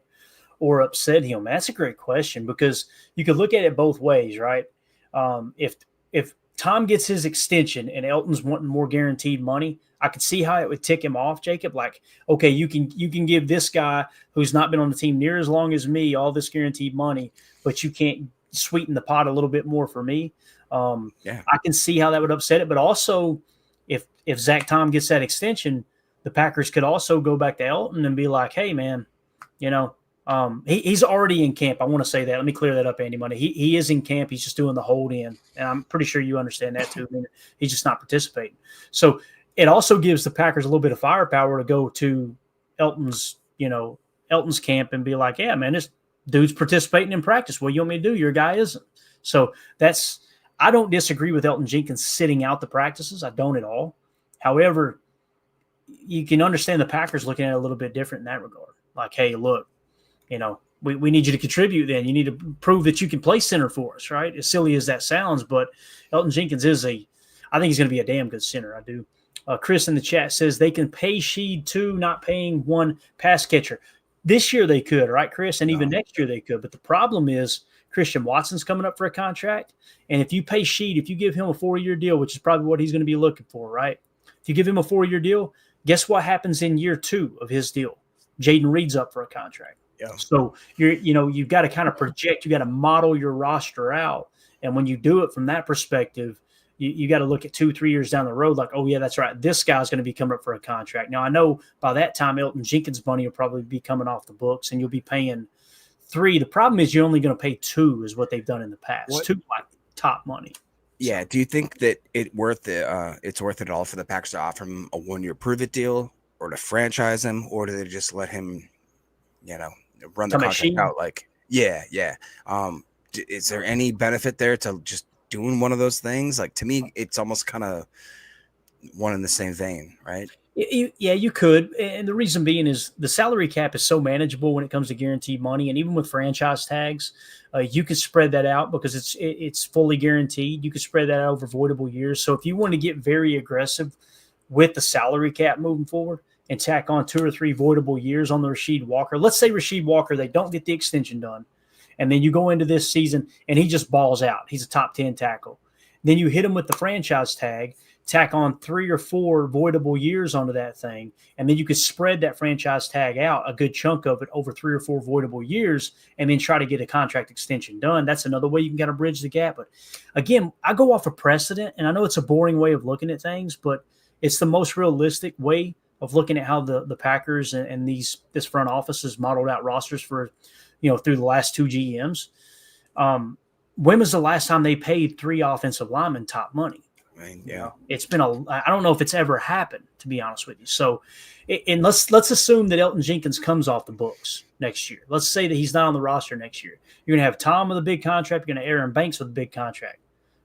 or upset him? That's a great question, because you could look at it both ways, right? If Tom gets his extension and Elton's wanting more guaranteed money, I could see how it would tick him off, Jacob. Like, okay, you can give this guy who's not been on the team near as long as me all this guaranteed money, but you can't sweeten the pot a little bit more for me. I can see how that would upset it. But also, if Zach Tom gets that extension, the Packers could also go back to Elton and be like, hey, man, he's already in camp. I want to say that. Let me clear that up, Andy Money. He is in camp. He's just doing the hold in. And I'm pretty sure you understand that too. I mean, he's just not participating. So it also gives the Packers a little bit of firepower to go to Elton's camp and be like, yeah, man, this dude's participating in practice. What do you want me to do? Your guy isn't. So I don't disagree with Elton Jenkins sitting out the practices. I don't at all. However, you can understand the Packers looking at it a little bit different in that regard. Like, hey, look, we need you to contribute then. You need to prove that you can play center for us, right? As silly as that sounds, but Elton Jenkins I think he's going to be a damn good center. I do. Chris in the chat says they can pay Sheed 2, not paying 1 pass catcher. This year they could, right, Chris? And even next year they could. But the problem is Christian Watson's coming up for a contract. And if you pay Sheed, if you give him a 4-year deal, which is probably what he's going to be looking for, right? If you give him a 4-year deal, guess what happens in year 2 of his deal? Jaden Reed's up for a contract. Yeah. So you've got to kind of project, you got to model your roster out. And when you do it from that perspective, you got to look at 2-3 years down the road, like, oh yeah, that's right. This guy's going to be coming up for a contract. Now I know by that time, Elton Jenkins' money will probably be coming off the books and you'll be paying 3. The problem is you're only going to pay 2 is what they've done in the past. 2 like top money. Yeah. Do you think that it's worth it at all for the Packers to offer him a 1-year prove-it deal or to franchise him, or do they just let him, run the contract out? Like, yeah. Is there any benefit there to just doing one of those things? Like, to me, it's almost kind of one in the same vein, right? Yeah, you could. And the reason being is the salary cap is so manageable when it comes to guaranteed money. And even with franchise tags, you could spread that out because it's fully guaranteed. You could spread that out over voidable years. So if you want to get very aggressive with the salary cap moving forward and tack on 2 or 3 voidable years on the Rasheed Walker, let's say Rasheed Walker, they don't get the extension done. And then you go into this season and he just balls out. He's a top 10 tackle. Then you hit him with the franchise tag. tack on 3 or 4 voidable years onto that thing, and then you could spread that franchise tag out, a good chunk of it, over 3 or 4 voidable years, and then try to get a contract extension done. That's another way you can kind of bridge the gap. But again, I go off of precedent, and I know it's a boring way of looking at things, but it's the most realistic way of looking at how the Packers and this front office has modeled out rosters for, through the last 2 GMs. When was the last time they paid 3 offensive linemen top money? I mean, yeah, it's been I don't know if it's ever happened, to be honest with you. So, and let's assume that Elton Jenkins comes off the books next year. Let's say that he's not on the roster next year. You're going to have Tom with a big contract. You're going to have Aaron Banks with a big contract.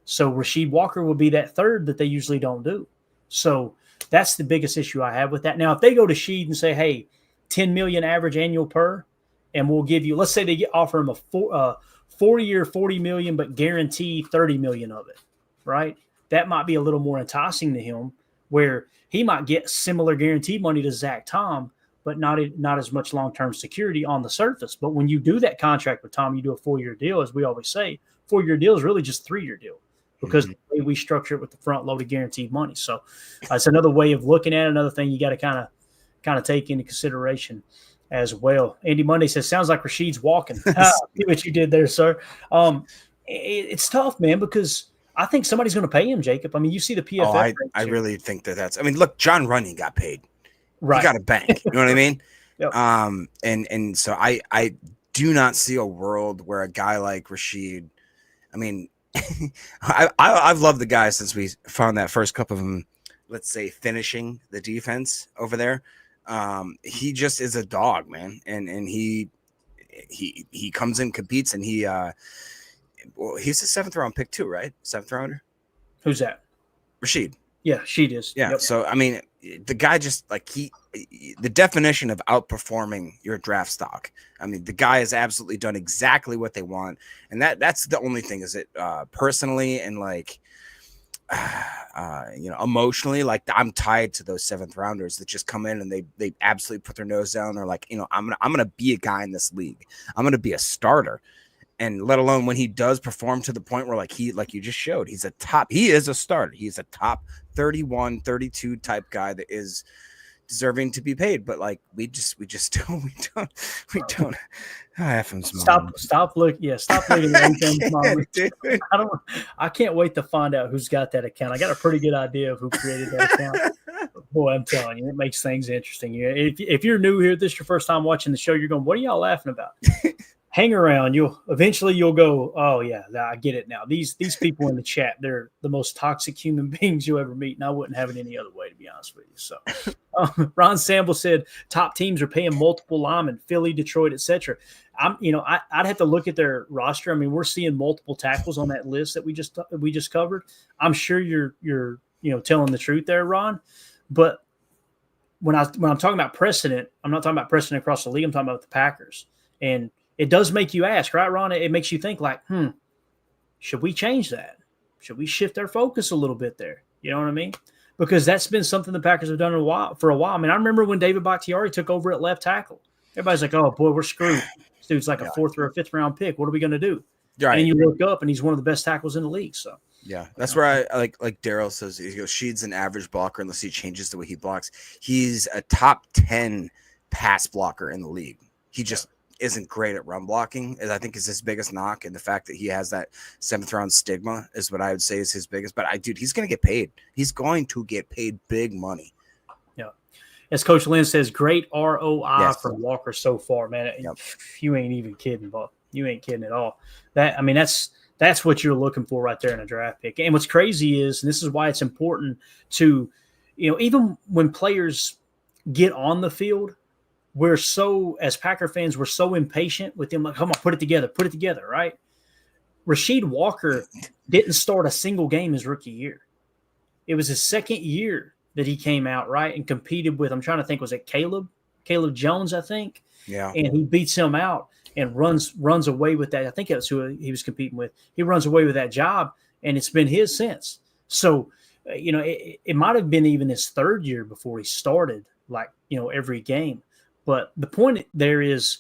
So Rasheed Walker will be that third that they usually don't do. So that's the biggest issue I have with that. Now, if they go to Sheed and say, hey, $10 million average annual per, and we'll give you, let's say they offer him a 4-year, $40 million, but guarantee $30 million of it, right? That might be a little more enticing to him, where he might get similar guaranteed money to Zach Tom, but not as much long-term security on the surface. But when you do that contract with Tom, you do a 4-year deal, as we always say. 4-year deal is really just a 3-year deal, because the way we structure it with the front-loaded guaranteed money. So it's another way of looking at it, another thing you got to kind of take into consideration as well. Andy Monday says, sounds like Rasheed's walking. See what you did there, sir. It's tough, man, because I think somebody's going to pay him, Jacob. I mean, you see the PFF. I really think that's – I mean, look, John Runyon got paid. Right. He got a bank. You know what I mean? Yep. And so I do not see a world where a guy like Rasheed – I mean, I've loved the guy since we found that first couple of them, let's say, finishing the defense over there. He just is a dog, man. And he comes in, competes, and he's a 7th round pick too, right? 7th rounder. Who's that? Rasheed. Yeah, Sheed is. Yeah. Yep. So I mean, the guy just like the definition of outperforming your draft stock. I mean, the guy has absolutely done exactly what they want, and that's the only thing. Is it personally and like emotionally, like I'm tied to those 7th rounders that just come in and they absolutely put their nose down. They're like, I'm gonna be a guy in this league. I'm gonna be a starter. And let alone when he does perform to the point where like you just showed, he is a starter. He's a top 31, 32 type guy that is deserving to be paid. But like we don't have him. Stop looking. Yeah, stop looking at I can't wait to find out who's got that account. I got a pretty good idea of who created that account. Boy, I'm telling you, it makes things interesting. If you're new here, this is your first time watching the show, you're going, what are y'all laughing about? Hang around. You'll go, oh yeah, I get it now. These people in the chat, they're the most toxic human beings you'll ever meet, and I wouldn't have it any other way, to be honest with you. So Ron Sample said top teams are paying multiple linemen, Philly, Detroit, etc. I'd have to look at their roster. I mean, we're seeing multiple tackles on that list that we just covered. I'm sure you're telling the truth there, Ron. But when I'm talking about precedent, I'm not talking about precedent across the league. I'm talking about the Packers. And it does make you ask, right, Ron? It makes you think like, should we change that? Should we shift our focus a little bit there? You know what I mean? Because that's been something the Packers have done for a while. I mean, I remember when David Bakhtiari took over at left tackle. Everybody's like, oh, boy, we're screwed. This dude's like a 4th or a 5th round pick. What are we going to do? Right. And you look up, and he's one of the best tackles in the league. So yeah, that's where I like Daryl says, he goes, Sheed's an average blocker unless he changes the way he blocks. He's a top 10 pass blocker in the league. He just isn't great at run blocking, as I think is his biggest knock, and the fact that he has that 7th round stigma is what I would say is his biggest. But he's going to get paid. He's going to get paid big money. Yeah, as Coach Lynn says, great ROI from Walker so far, man. Yep. You ain't even kidding, Bob. You ain't kidding at all. That's what you're looking for right there in a draft pick. And what's crazy is, and this is why it's important to, even when players get on the field, as Packer fans, we're so impatient with them. Like, come on, put it together, right? Rasheed Walker didn't start a single game his rookie year. It was his 2nd year that he came out, right, and competed with, I'm trying to think, was it Caleb Jones, I think? Yeah. And he beats him out and runs away with that. I think that's who he was competing with. He runs away with that job, and it's been his since. So, it might have been even his 3rd year before he started, like, every game. But the point there is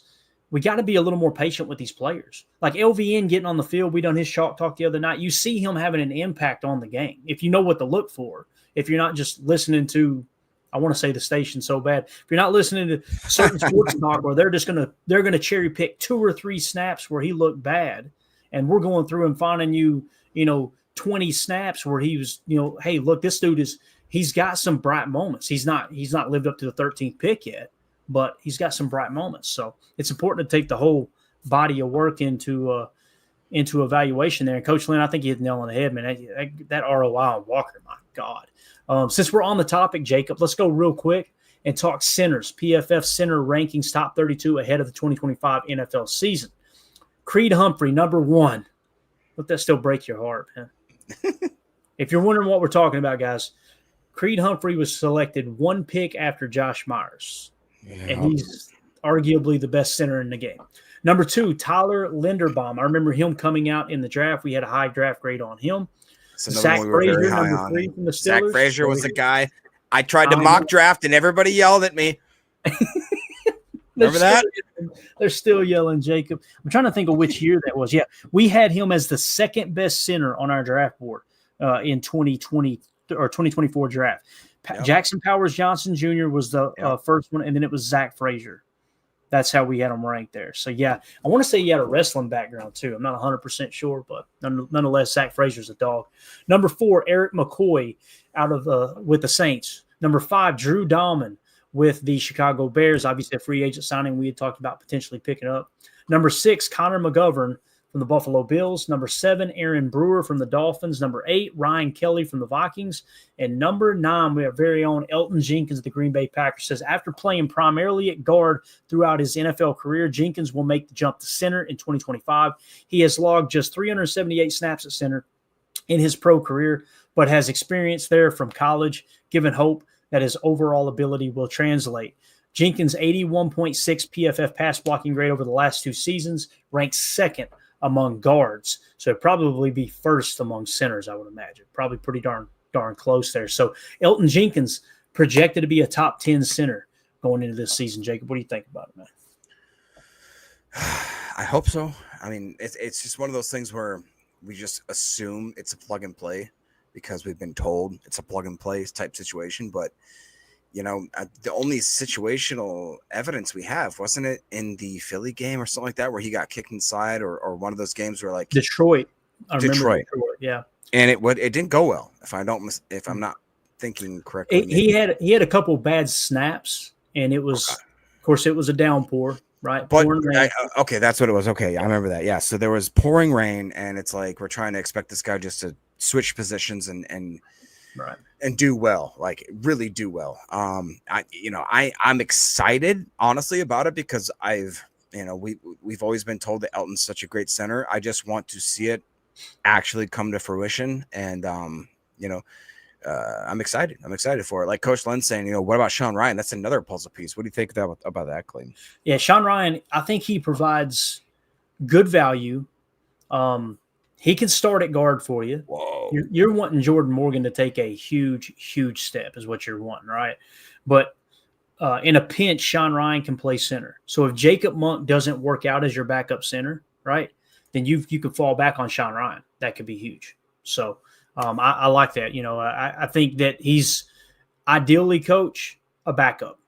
we got to be a little more patient with these players. Like LVN getting on the field, we done his chalk talk the other night. You see him having an impact on the game if you know what to look for. if you're not just listening to, I want to say the station so bad, if you're not listening to certain sports talk where they're gonna cherry pick 2 or 3 snaps where he looked bad, and we're going through and finding you 20 snaps where he was, hey, look, this dude he's got some bright moments. He's not lived up to the 13th pick yet, but he's got some bright moments. So it's important to take the whole body of work into evaluation there. And Coach Lynn, I think you hit the nail on the head, man. That ROI on Walker, my God. Since we're on the topic, Jacob, let's go real quick and talk centers. PFF center rankings top 32 ahead of the 2025 NFL season. Creed Humphrey, number 1. Let that still break your heart, man. If you're wondering what we're talking about, guys, Creed Humphrey was selected 1 pick after Josh Myers, and he's arguably the best center in the game. Number 2, Tyler Linderbaum. I remember him coming out in the draft. We had a high draft grade on him. Zach Frazier, number 3 from the Steelers. Zach Frazier was the guy. I tried to mock draft, and everybody yelled at me. Remember that? They're still yelling, Jacob. I'm trying to think of which year that was. Yeah, we had him as the second best center on our draft board in 2020 or 2024 draft. Yep. Jackson Powers Johnson Jr. was the first one, and then it was Zach Frazier. That's how we had him ranked there. So, yeah, I want to say he had a wrestling background too. I'm not 100% sure, but nonetheless, Zach Frazier's a dog. Number 4, Eric McCoy with the Saints. Number 5, Drew Dahlman with the Chicago Bears. Obviously, a free agent signing we had talked about potentially picking up. Number 6, Connor McGovern from the Buffalo Bills. Number 7, Aaron Brewer from the Dolphins. Number 8, Ryan Kelly from the Vikings. And number 9, we have very own Elton Jenkins of the Green Bay Packers. Says after playing primarily at guard throughout his NFL career, Jenkins will make the jump to center in 2025. He has logged just 378 snaps at center in his pro career, but has experience there from college, giving hope that his overall ability will translate. Jenkins' 81.6 PFF pass blocking grade over the last 2 seasons ranks 2nd among guards. So it'd probably be 1st among centers, I would imagine. Probably pretty darn close there. So Elton Jenkins projected to be a top 10 center going into this season. Jacob, what do you think about it, man? I hope so. I mean, it's just one of those things where we just assume it's a plug and play because we've been told it's a plug and play type situation. But, the only situational evidence we have, wasn't it in the Philly game or something like that, where he got kicked inside or one of those games where like Detroit. Detroit. Yeah. And it didn't go well. If I'm not thinking correctly, he had a couple bad snaps, and it was, of course, it was a downpour, right? But okay, that's what it was. Okay, I remember that. Yeah, so there was pouring rain, and it's like we're trying to expect this guy just to switch positions and right and do well, like really do well. I'm excited honestly about it because we've always been told that Elton's such a great center. I just want to see it actually come to fruition, and I'm excited. I'm excited for it. Like Coach Lynn saying, what about Sean Ryan? That's another puzzle piece. What do you think about that, Clayton? Yeah, Sean Ryan, I think he provides good value. He can start at guard for you. Whoa. You're wanting Jordan Morgan to take a huge, huge step is what you're wanting, right? But in a pinch, Sean Ryan can play center. So if Jacob Monk doesn't work out as your backup center, right, then you could fall back on Sean Ryan. That could be huge. So I like that. I think that he's ideally, coach, a backup.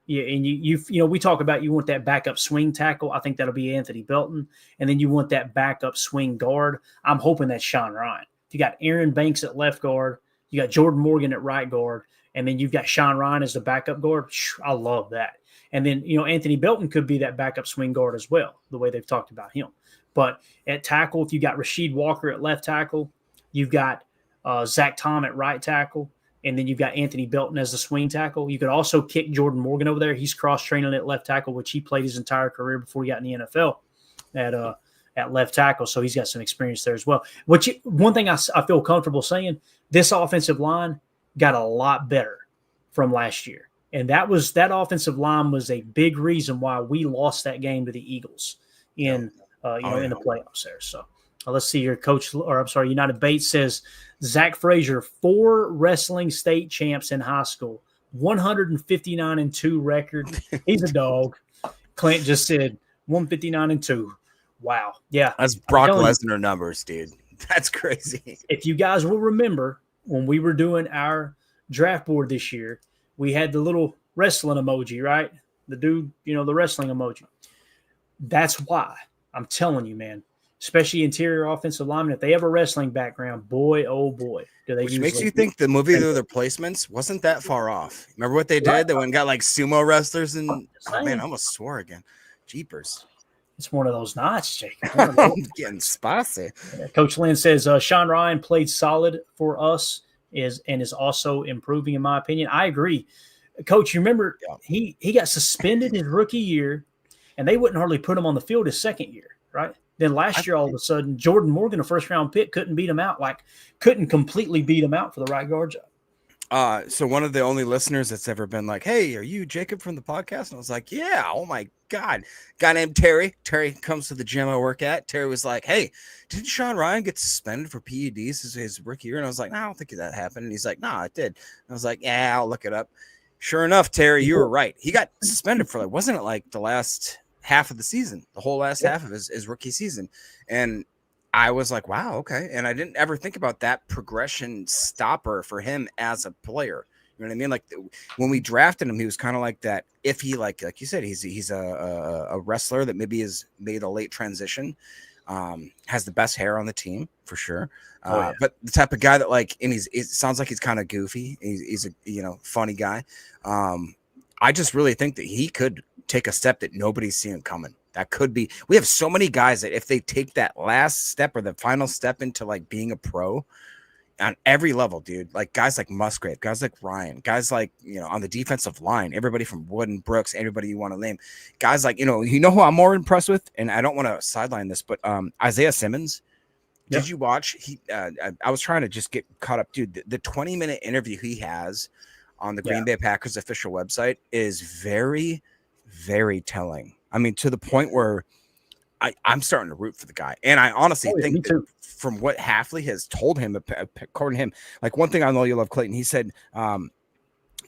Yeah, and we talk about you want that backup swing tackle. I think that'll be Anthony Belton, and then you want that backup swing guard. I'm hoping that's Sean Ryan. You got Aaron Banks at left guard, you got Jordan Morgan at right guard, and then you've got Sean Ryan as the backup guard. I love that. And then Anthony Belton could be that backup swing guard as well, the way they've talked about him. But at tackle, if you got Rasheed Walker at left tackle, you've got Zach Tom at right tackle. And then you've got Anthony Belton as the swing tackle. You could also kick Jordan Morgan over there. He's cross-training at left tackle, which he played his entire career before he got in the NFL at left tackle. So he's got some experience there as well. One thing I feel comfortable saying, this offensive line got a lot better from last year. And that offensive line was a big reason why we lost that game to the Eagles in the playoffs there. So let's see here. United Bates says, Zach Frazier, 4 wrestling state champs in high school, 159-2 record. He's a dog. Clint just said 159-2. Wow. Yeah. That's Brock Lesnar numbers, dude. That's crazy. If you guys will remember when we were doing our draft board this year, we had the little wrestling emoji, right? The dude, the wrestling emoji. That's why I'm telling you, man, especially interior offensive linemen, if they have a wrestling background, boy, oh boy, do they Which makes you think the movie of their placements wasn't that far off. Remember what they did? They went and got like sumo wrestlers and man, I almost swore again. Jeepers. It's one of those nights, Jake. I'm getting spicy. Coach Lynn says Sean Ryan played solid for us and is also improving, in my opinion. I agree. Coach, you remember he got suspended his rookie year, and they wouldn't hardly put him on the field his second year, right? Then last year, all of a sudden, Jordan Morgan, a first-round pick, couldn't completely beat him out for the right guard job. So one of the only listeners that's ever been like, hey, are you Jacob from the podcast? And I was like, yeah, oh my God. Guy named Terry. Terry comes to the gym I work at. Terry was like, hey, didn't Sean Ryan get suspended for PEDs his rookie year? And I was like, no, I don't think that happened. And he's like, no, it did. And I was like, yeah, I'll look it up. Sure enough, Terry, you were right. He got suspended for wasn't it like the last half of the season, the whole last half of his rookie season. And I was like, wow, okay. And I didn't ever think about that progression stopper for him as a player. You know what I mean? Like when we drafted him, he was kind of like that. If he like you said, he's a wrestler that maybe has made a late transition, has the best hair on the team for sure. But the type of guy that and it sounds like he's kind of goofy. He's a funny guy. I just really think that he could take a step that nobody's seen coming. That could be. We have so many guys that if they take that last step or the final step into being a pro on every level, dude, like guys like Musgrave, guys like Ryan, guys like, on the defensive line, everybody from Wooden, Brooks, everybody you want to name, guys like, who I'm more impressed with, and I don't want to sideline this, but Isaiah Simmons. Yep. Did you watch? I was trying to just get caught up, dude. The 20-minute interview he has on the Green Bay Packers official website is very, very telling. I mean, to the point where I'm starting to root for the guy. And I honestly think that from what Hafley has told him, according to him, one thing I know you love Clayton, he said one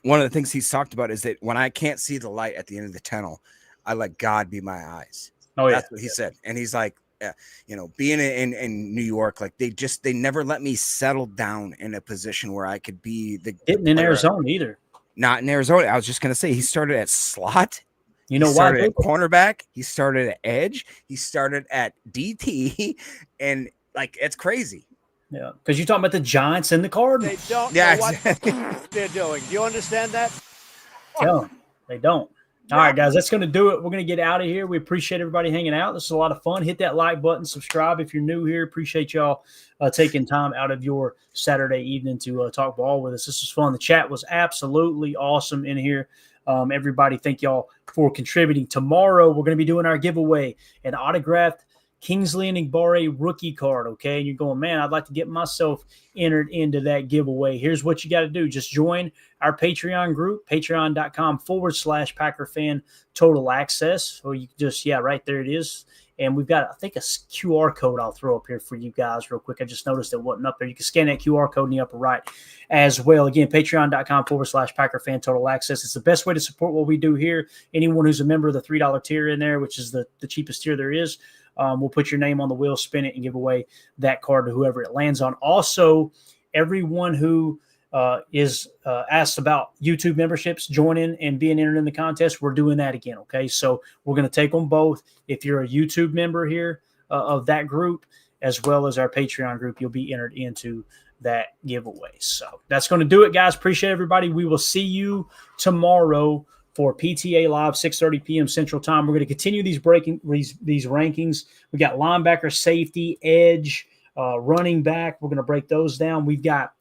of the things he's talked about is that when I can't see the light at the end of the tunnel, I let God be my eyes. That's what he said. And he's like, being in New York, they never let me settle down in a position where I could be didn't in Arizona either. Not in Arizona. I was just going to say he started at slot. You know why? He started at cornerback. He started at edge. He started at DT, and it's crazy. Yeah, because you're talking about the Giants and the Cardinals. They don't know what they're doing. Do you understand that? No, they don't. All right, guys, that's going to do it. We're going to get out of here. We appreciate everybody hanging out. This is a lot of fun. Hit that like button, subscribe if you're new here. Appreciate y'all taking time out of your Saturday evening to talk ball with us. This was fun. The chat was absolutely awesome in here. Everybody, thank y'all for contributing. Tomorrow, we're going to be doing our giveaway, an autographed Kingsley Enagbare rookie card, okay? And you're going, man, I'd like to get myself entered into that giveaway. Here's what you got to do. Just join our Patreon group, patreon.com/Packer Fan Total Access. Or you just, right there it is. And we've got, I think, a QR code I'll throw up here for you guys real quick. I just noticed it wasn't up there. You can scan that QR code in the upper right as well. Again, patreon.com/Packer Fan Total Access. It's the best way to support what we do here. Anyone who's a member of the $3 tier in there, which is the cheapest tier there is, we'll put your name on the wheel, spin it, and give away that card to whoever it lands on. Also, everyone who is asked about YouTube memberships, joining and being entered in the contest, we're doing that again, okay? So we're going to take them both. If you're a YouTube member here of that group, as well as our Patreon group, you'll be entered into that giveaway. So that's going to do it, guys. Appreciate everybody. We will see you tomorrow for PTA Live, 6:30 p.m. Central Time. We're going to continue these rankings. We got linebacker, safety, edge, running back. We're going to break those down. We've got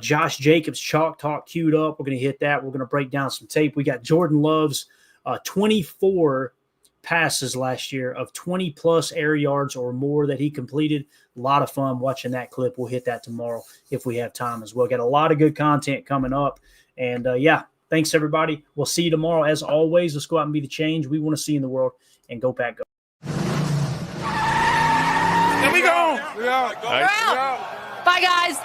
Josh Jacobs, Chalk Talk queued up. We're going to hit that. We're going to break down some tape. We got Jordan Love's 24 passes last year of 20-plus air yards or more that he completed. A lot of fun watching that clip. We'll hit that tomorrow if we have time as well. Got a lot of good content coming up. And, thanks, everybody. We'll see you tomorrow. As always, let's go out and be the change we want to see in the world. And go Pack, go. There we go. We're out. Bye, guys.